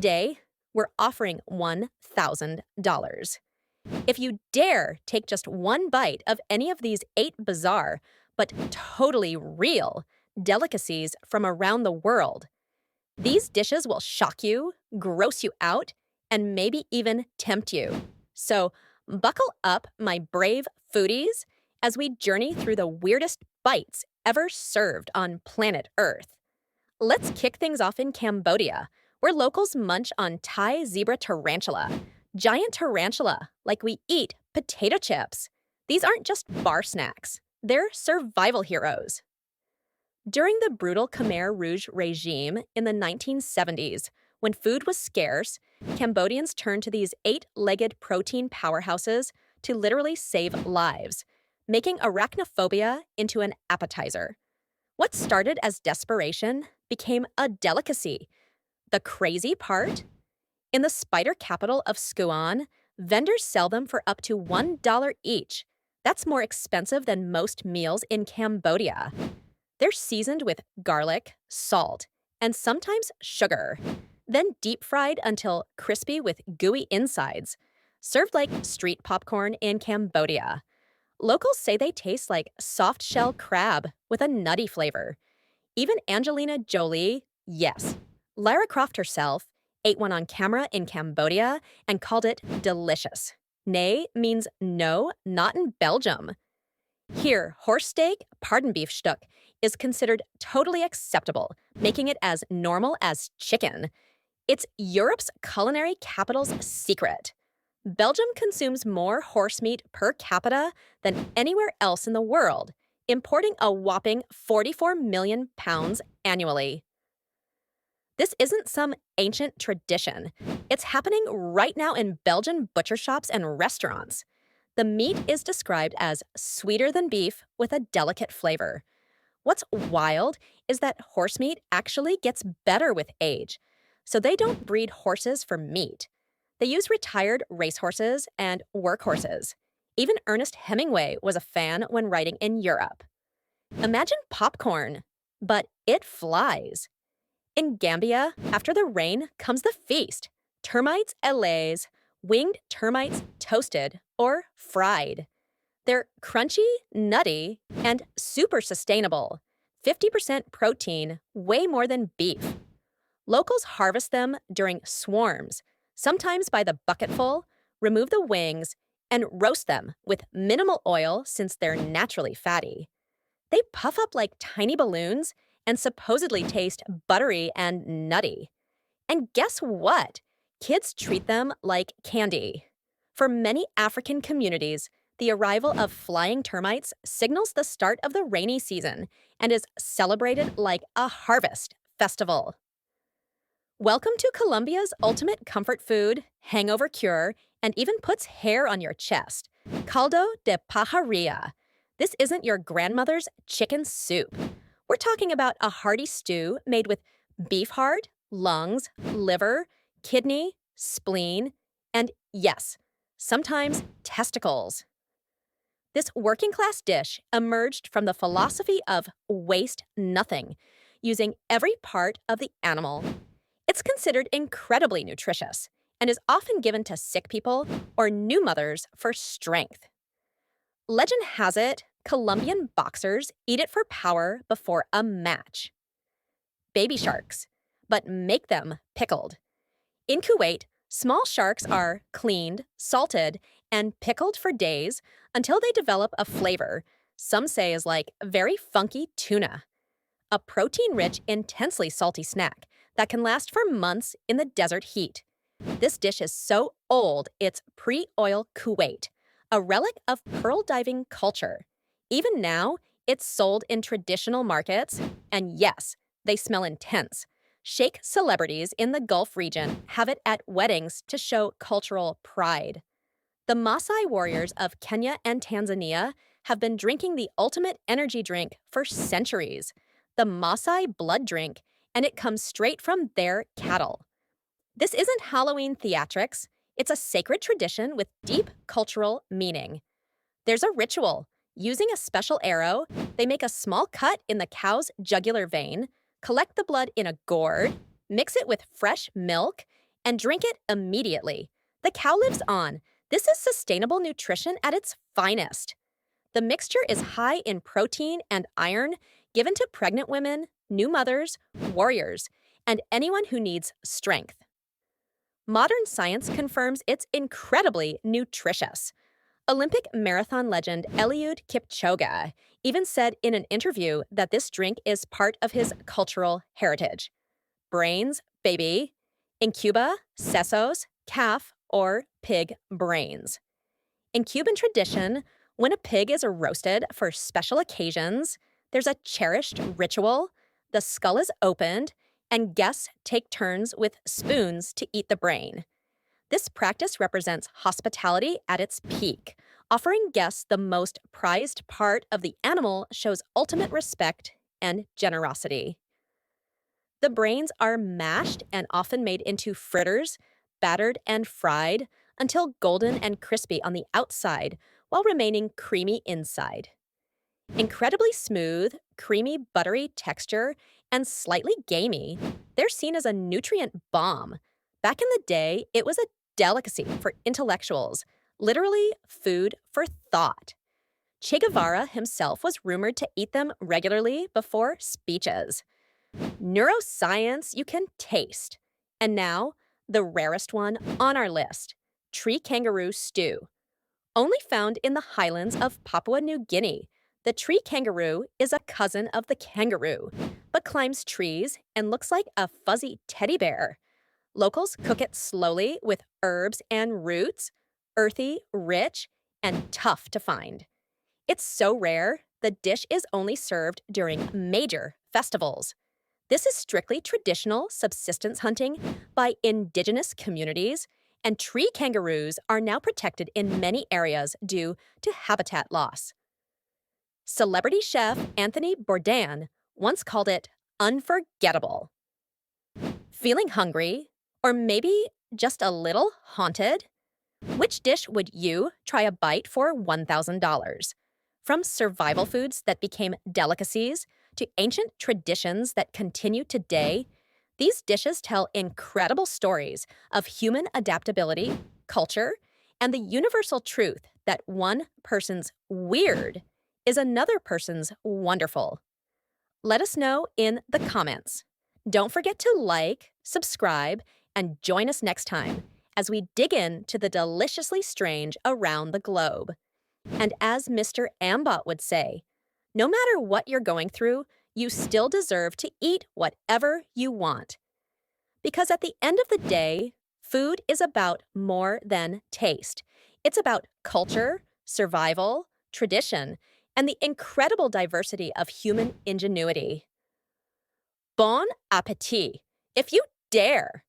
Today, we're offering $1,000. If you dare take just one bite of any of these 8 bizarre, but totally real, delicacies from around the world, these dishes will shock you, gross you out, and maybe even tempt you. So, buckle up, my brave foodies, as we journey through the weirdest bites ever served on planet Earth. Let's kick things off in Cambodia, where locals munch on Thai zebra tarantula. Giant tarantula, like we eat potato chips. These aren't just bar snacks, they're survival heroes. During the brutal Khmer Rouge regime in the 1970s, when food was scarce, Cambodians turned to these 8-legged protein powerhouses to literally save lives, making arachnophobia into an appetizer. What started as desperation became a delicacy. The crazy part? In the spider capital of Skuon, vendors sell them for up to $1 each. That's more expensive than most meals in Cambodia. They're seasoned with garlic, salt, and sometimes sugar, then deep fried until crispy with gooey insides, served like street popcorn in Cambodia. Locals say they taste like soft-shell crab with a nutty flavor. Even Angelina Jolie, yes, Lara Croft herself, ate one on camera in Cambodia and called it delicious. Nay means no, not in Belgium. Here, horse steak, pardon beef shtuk, is considered totally acceptable, making it as normal as chicken. It's Europe's culinary capital's secret. Belgium consumes more horse meat per capita than anywhere else in the world, importing a whopping 44 million pounds annually. This isn't some ancient tradition. It's happening right now in Belgian butcher shops and restaurants. The meat is described as sweeter than beef with a delicate flavor. What's wild is that horse meat actually gets better with age, so they don't breed horses for meat. They use retired racehorses and workhorses. Even Ernest Hemingway was a fan when writing in Europe. Imagine popcorn, but it flies. In Gambia, after the rain comes the feast. Termites allays, winged termites toasted or fried. They're crunchy, nutty, and super sustainable. 50% protein, way more than beef. Locals harvest them during swarms, sometimes by the bucketful, remove the wings, and roast them with minimal oil since they're naturally fatty. They puff up like tiny balloons and supposedly taste buttery and nutty. And guess what? Kids treat them like candy. For many African communities, the arrival of flying termites signals the start of the rainy season and is celebrated like a harvest festival. Welcome to Colombia's ultimate comfort food, hangover cure, and even puts hair on your chest. Caldo de pajarilla. This isn't your grandmother's chicken soup. We're talking about a hearty stew made with beef heart, lungs, liver, kidney, spleen, and yes, sometimes testicles. This working-class dish emerged from the philosophy of waste nothing, using every part of the animal. It's considered incredibly nutritious and is often given to sick people or new mothers for strength. Legend has it, Colombian boxers eat it for power before a match. Baby sharks, but make them pickled. In Kuwait, small sharks are cleaned, salted, and pickled for days until they develop a flavor some say is like very funky tuna. A protein-rich, intensely salty snack that can last for months in the desert heat. This dish is so old it's pre-oil Kuwait, a relic of pearl diving culture. Even now, it's sold in traditional markets, and yes, they smell intense. Sheikh celebrities in the Gulf region have it at weddings to show cultural pride. The Maasai warriors of Kenya and Tanzania have been drinking the ultimate energy drink for centuries, the Maasai blood drink, and it comes straight from their cattle. This isn't Halloween theatrics, it's a sacred tradition with deep cultural meaning. There's a ritual. Using a special arrow, they make a small cut in the cow's jugular vein, collect the blood in a gourd, mix it with fresh milk, and drink it immediately. The cow lives on. This is sustainable nutrition at its finest. The mixture is high in protein and iron, given to pregnant women, new mothers, warriors, and anyone who needs strength. Modern science confirms it's incredibly nutritious. Olympic marathon legend Eliud Kipchoge even said in an interview that this drink is part of his cultural heritage. Brains, baby. In Cuba, sesos, calf, or pig brains. In Cuban tradition, when a pig is roasted for special occasions, there's a cherished ritual, the skull is opened, and guests take turns with spoons to eat the brain. This practice represents hospitality at its peak. Offering guests the most prized part of the animal shows ultimate respect and generosity. The brains are mashed and often made into fritters, battered and fried until golden and crispy on the outside while remaining creamy inside. Incredibly smooth, creamy, buttery texture, and slightly gamey, they're seen as a nutrient bomb. Back in the day, it was a delicacy for intellectuals, literally food for thought. Che Guevara himself was rumored to eat them regularly before speeches. Neuroscience you can taste. And now, the rarest one on our list, tree kangaroo stew. Only found in the highlands of Papua New Guinea, the tree kangaroo is a cousin of the kangaroo, but climbs trees and looks like a fuzzy teddy bear. Locals cook it slowly with herbs and roots, earthy, rich, and tough to find. It's so rare, the dish is only served during major festivals. This is strictly traditional subsistence hunting by indigenous communities, and tree kangaroos are now protected in many areas due to habitat loss. Celebrity chef Anthony Bourdain once called it unforgettable. Feeling hungry? Or maybe just a little haunted? Which dish would you try a bite for $1,000? From survival foods that became delicacies to ancient traditions that continue today, these dishes tell incredible stories of human adaptability, culture, and the universal truth that one person's weird is another person's wonderful. Let us know in the comments. Don't forget to like, subscribe, and join us next time as we dig into the deliciously strange around the globe. And as Mr. Ambot would say, no matter what you're going through, you still deserve to eat whatever you want. Because at the end of the day, food is about more than taste. It's about culture, survival, tradition, and the incredible diversity of human ingenuity. Bon appétit, if you dare!